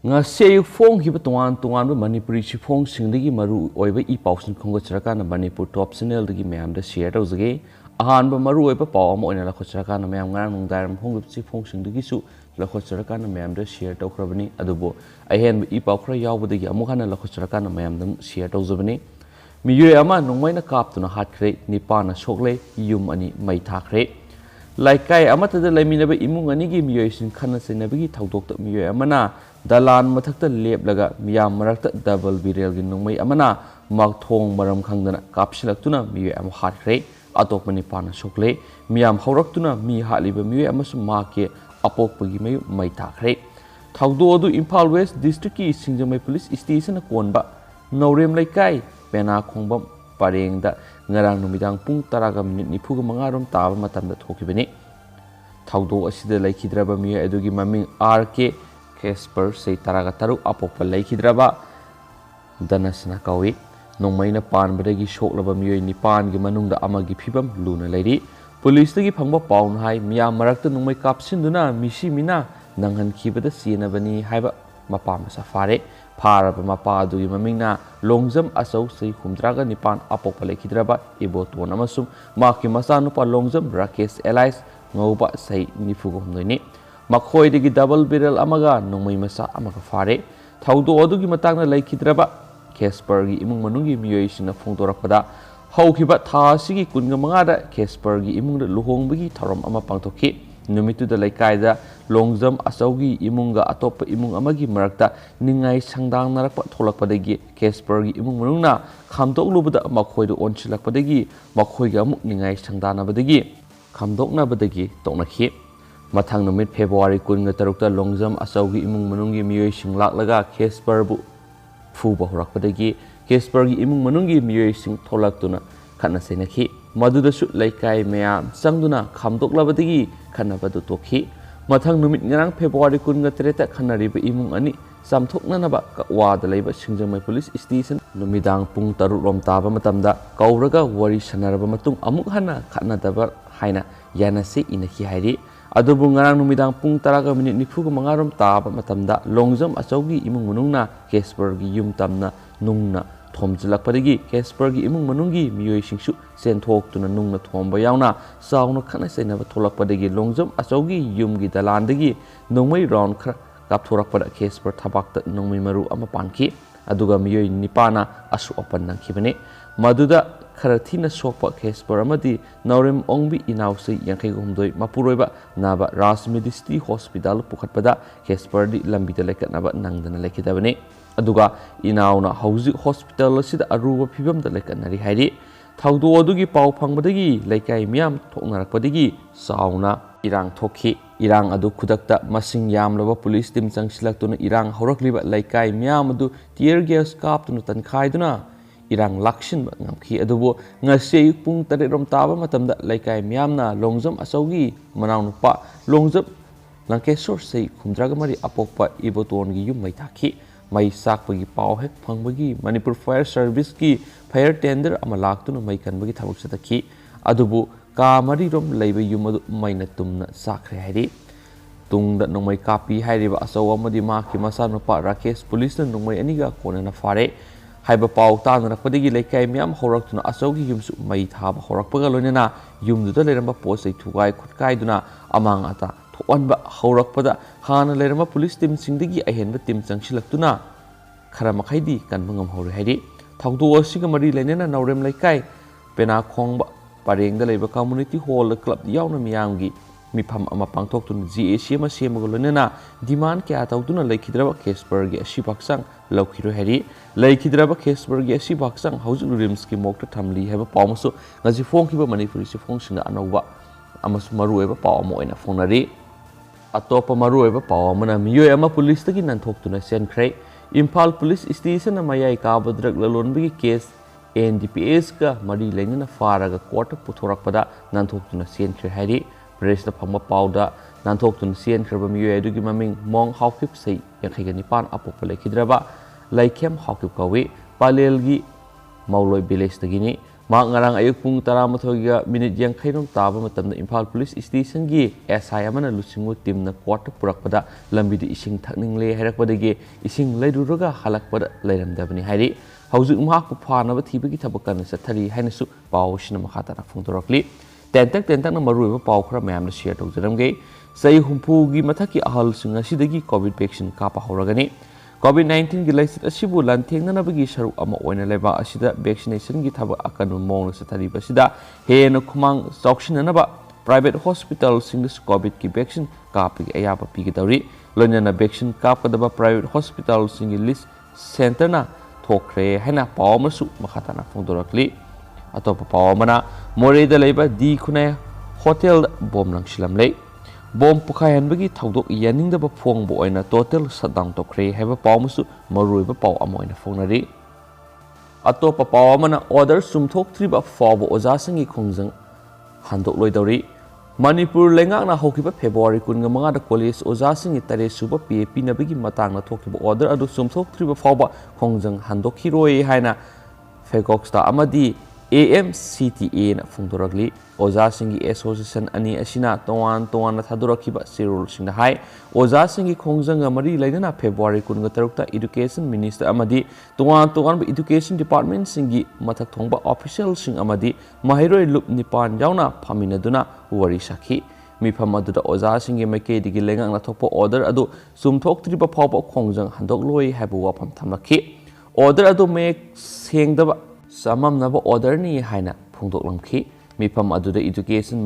ngase phong hiba tuan tuan ba manipuri chifong singdagi maru oiba I pausin khongo charaka na manipur top channel dagi mayam da share tawjage ahan ba maru oiba paw ama oina lakho charaka na mayam ngarang nungdaram hong chifong singdagi su lakho charaka na mayam da share tawkrabani adubo ahen I paw khra yawbadagi amukhana lakho charaka na mayam dam share tawjabani miyoy ama nongmaina kaptuna hatkre nipana sokle yum ani mai thakre laikai amatada laiminaba imung anigi miyoy sin khana senabagi thaudokta miyoy amana dalan mathakta leplaga miyam marakta double birel gi nongmai amana makthong maram khangdana kapsilaktuna miyoy am hatkre atokmani pana sokle miyam hawraktuna mi haliba miyoy amasu make apokpagi mayu mai thakre thaudo adu Imphal West District ki Singjamai Police Station konba Naurem laikai pena khongbam parengda ngarang numidang pung 10:45 taba matamda thokibani thaudo asida laikhidraba miyoy adugi maming RK Casper sei 13 apokpa laikhidraba danasna kawi nongmaina panbadagi shoklaba miyoy nipan gi manungda amagi phibam luna lairi police dagi phangba paun hai miyam marakta nongmai kapsinduna misi mina nanghan khibada sinabani haiba mapa masa fare Paraba mapa adugi mamingna longjam asau sei 19 apokpa laikhidraba iboton amasum maki masa nupa longjam Rakesh Elias ngauba sei 94 makhoi digi double barrel amaga nongmai masa amaga fare thaudo adugi matangna laikhidraba Casper gi imung manungi miyoy sina phongdorakpada haukiba tha sigi 15 da Casper gi imungda luhongbagi tharom ama pangthokhi numitu da laikai da longjam asaugi imunga atop imung amagi marakta ningai sangdang narakpa tholakpadagi Casper gi imung manungna khamdok lubada makhoi do onchilakpadagi makhoi ga amuk ningai sangdanabadagi khamdoknabadagi toknakhi mathang numit February 13 ta longjam asaugi imung manungi miyoy sing laklaga Casper bu phuba horakpadagi Casper gi imung manungi miyoy sing tholaktuna khana senakhi madudasu laikai mayam sangduna khamdoklabadagi khanabadu tokhi mathang numit ngarang February 13 ta khanariba imung ani samthoknanaba wada leiba Singjamai Police Station numidang pung 3 rom taba matamda kauraga wari sanaraba matung amuk hana khanadaba haina yanase inaki hairi adubu ngarang numidang pung 10:45 rom taba matamda longjam achaugi imung manungna Casper gi yum tamna nungna thomjilakpadagi Casper gi imung manungi miyoy singsu senthok-tuna nungna thomba yauna sauna khana sainaba tholakpadagi longjam achaugi yumgi dalandagi nongmai round khra kapthorakpada Casper thabakta nongmai maru ama panki aduga miyoy nipana asu opan nangkhibane maduda khara thina sokpa Casper amadi Naurem ongbi inausei 59 mapuroiba naba Rajmedicity Hospital pukhatpada Casper di lambida lekatnaba nangdana lekidabane aduga inauna hauzik hospital asida aruba phibamda lekatnari hairi thaudo adugi pau phangbadagi laikai miyam thoknarakpadagi sauna irang thokhi irang adu khudakta masing yamlaba police team changsilaktuna irang horakliba laikai miyam adu tear gas kaptuna tankhaiduna irang lakshin ngamkhi adubo ngase pung 3 rom taba matamda laikai miyamna longjam asaugi manaunupa longjam Lankesor sei 13 apokpa iboton gi yum mai thakhi mai sakpagi pau hek phangbagi Manipur Fire Service ki fire tender ama laktuna mai kanbagi thabuk satakhi adubu ka mari rom leiba yum adu maina tumna sakre hairi tungda nongmai kapi hairiba asau amadi ma ki masa nupa Rakesh police na nongmai aniga konana fare haiba pau tanarakpadagi laikai miyam horaktuna asaugi yumsu mai thaba horakpaga loinana yumduda leramba posai thugai khutkaiduna amang ata thoanba horakpada hana leramba police team singdagi ahenba team changsilaktuna khara makhaidi kanbangam hore hairi thaudo asiga mari lenena Naurem laikai pena khongba parengda leiba community hall club yauna miyamgi mifam ama pangthoktuna GAC ama semago loinena demand kya tawduna laikhidraba Casper gi asibaksang laukhiro hari laikhidraba Casper gi asibaksang haujuk rims ki mokta thamli heba pawmasu ngaji phongkiba Manipuri si phongsinga anauba amasu marueba pawmo oina phonari atopa marueba pawamana miyoy ama police tagi nanthokuna senkhrai Imphal Police Station amayai kabadrak lalonbagi case NDPS ka mari leinana faraga court puthorakpada nanthokuna senkhrai hari press da phangma pawda nanthokuna senkhirba miyoy adugi maming mong haukip sei 59 apokpa laikhidraba laikhem haukip kawi palelgi mauloi village tagini ngarang ayuk pung 11:30 yankhairom taba matamda Imphal Police Station gi SI amana lusingu team na court purakpada lambi di ising thakningle hairakpadagi ising leiruraga halakpada leiramdabani hairi haujuk mahak phanaba thibagi thabakan sathari hainasu pawsina makhatana phungdorakli tentak na maruiba paw khara mayamna share tawjaramge sai humpu gi mathaki ahal singa sidagi covid vaccine kapa horagani COVID-19 gi laisit asibu lanthengna saru ama oina leba asida vaccination gi thaba akanu mong sathari basida hena khumang chaukshinanaba private hospital singlis covid ki vaccine kapi ayaba pigi dawri loinana vaccine kapkadaba private hospital singi list center na thokre hena pawmasu makhatana phongdorakli atopa pawmana moreda leba di khunai hotel bom langshilam lei bom pukhayanbagi thaudok yaningdaba phongbo oina total shutdown tokre heba pawmusu maruiba paw amoina phongnari atopa pawmana order sumthoktriba fawbo ojasangi khongjang handok loidawri Manipur lengakna hokiba February 15 da college ojasangi tare suba PAP nabagi matangna thokriba order adu sumthoktriba fawba khongjang handokhiroi haina Fegoxta amadi AMCTA na phungdoragli oja singi association ani asina towan thadurakiba sirul singda hai oja singi khongjanga mari lainana February 13 ta education minister amadi towan education department singi mathak thongba official sing amadi mahiroi lup nipan yauna phaminaduna wari sakhi mifam aduda oja singi maike digi lengangna thokpo order adu sumthoktriba phawba khongjang handok loi habu wafam thamlakhi order adu mek sengdaba samam naba order ni haina phungdok lamkhi mifam aduda education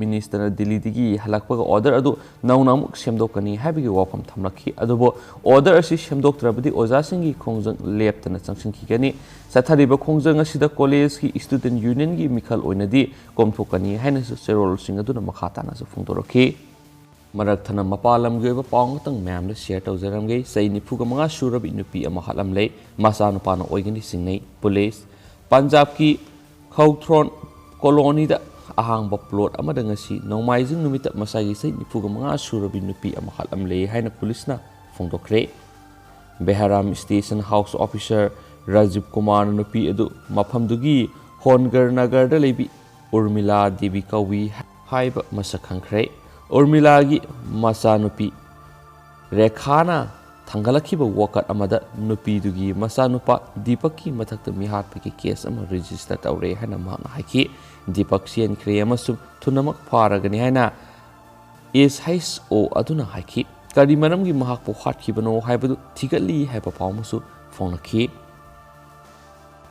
minister Delhi digi halakpaga order adu naunamuk semdokani habigi wafam thamlakhi adubo order asi semdoktrabadi oja singi khongjang leptana changsinki gani sathariba khongjang asida college ki student union gi mikhal oinadi komthokani haina serol sing aduna makhatana su phungdoraki marak thana mapalam geba pawngtang ma'am la share tawjaramge sai nifuga manga surabi nupi ama halam lei masa nupana oigani singnei police Punjab ki Khawthron colony da ahangba plot amada ngasi nongmaijing numita masagi sai nifuga manga surabi nupi ama halam lei haina police na phongdokre Beharam station house officer Rajiv Kumar nupi edu mafamdugi Hongar Nagar da leibi Urmila Devi Kawi haiba masakhangkre Urmila gi masanupi Rekhana thangalakhiba wakat amada nupi dugi masanupa Deepak ki mathakta mihar peki case ama register tawre hana mahna haki Deepak sian kriyama sum thunamak faragani hana SHO aduna haki kari manam gi mahak po hatkibano haibadu thigali haiba pawmusu phonakhi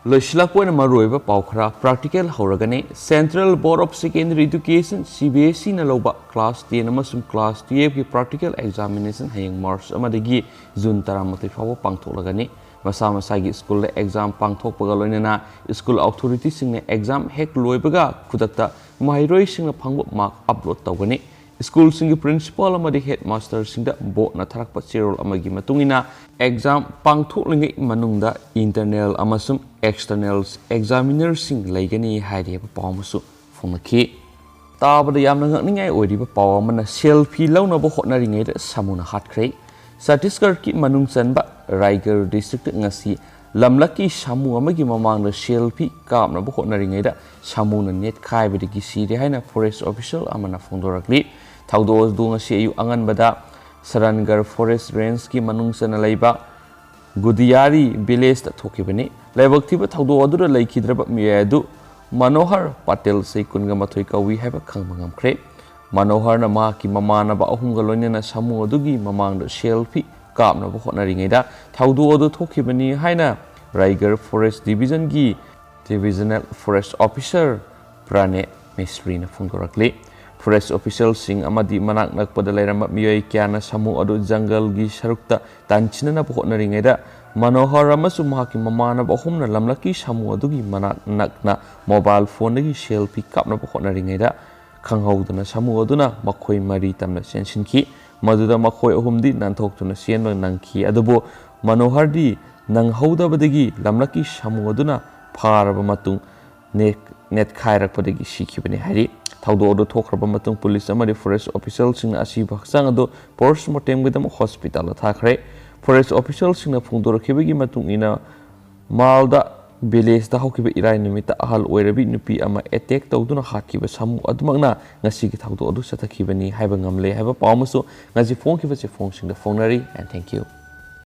Loisilakpoina maruiba pawkhara practical horagane Central Board of Secondary Education CBSE na loba class 10 amasum class 12 ki practical examination hayang March amadagi June 13 fawa pangtholagani masa-masagi school exam pangthokpaga loinana school authority singna exam hek loibaga khudakta mahiroi singna phangba mark upload tawgani school singi principal amadi headmaster singda bo na tharakpa cherol amagi matungina exam pangthoklingai manungda internal amasum externals examiner sing laigani haideba pawmusu phonakhi tabada yamna ngakningai oiriba pawamana selfie launaba hotnaringai da samuna hatkhre Chhattisgarh ki manung chanba Raigar district ngasi lamlaki samu amagi mamangda selfie kapnaba hotnaringai da samuna net khaibadigi sire haina forest official amana phongdorakli thaudos du ngasi ayu anganbada Sarangar forest range ki manung chana laiba Gudiyari village ta thokibani laibak thiba thaudo adura laikhidraba miyadu Manohar Patel sei kunga mathoi kawi haiba khangba ngamkhre Manohar na ma ki mamana ba ahunga loinena samu adugi mamangda selfie kapna ba hotnaringaida thaudo adu thokibani haina Raigar forest division gi divisional forest officer Prane Mistry na phungdorakli forest official sing amadi manak nakpada lairama miyoi kyana samu adu jungle gi sarukta tanchina na hotnaringaida Manohar amasu mahaki mamana bahumna lamlaki samu adugi manak nakna mobile phone gi selfie kapna hotnaringaida khanghauduna samu aduna makhoi mari tamna sensinki maduda makhoi ahumdi nanthokuna sienba nangki adubo Manohar di nanghaudabadagi lamlaki samu aduna pharaba matung net khairakpadagi sikhibani hari thaudo adu thokraba matung police amadi forest official sing asi baksang adu postmortem gidam hospital thakre forest official sing na phungdorakhibagi matung ina malda ꯚꯤꯂꯦꯖꯇ ꯍꯧꯈꯤꯕ ꯏꯔꯥꯏ ꯅꯨꯃꯤꯠꯇ ꯑꯍꯜ ꯑꯣꯏꯔꯕꯤ ꯅꯨꯄꯤ ꯑꯃ attack ꯇꯧꯗꯨꯅ ꯍꯥꯠꯈꯤꯕ ꯁꯥꯃꯨ ꯑꯗꯨꯃꯛꯅ ꯉꯁꯤꯒꯤ ꯊꯧꯗꯣꯛ ꯑꯗꯨ ꯆꯠꯊꯈꯤꯕꯅꯤ ꯍꯥꯏꯕ ꯉꯝꯂꯦ ꯍꯥꯏꯕ ꯄꯥꯎ ꯑꯃꯁꯨ ꯉꯁꯤ ꯐꯣꯡꯈꯤꯕ ꯆꯦꯐꯣꯡꯁꯤꯡꯗ ꯐꯣꯡꯅꯔꯤ ꯑꯦꯟ ꯊꯦꯡꯛ ꯌꯨ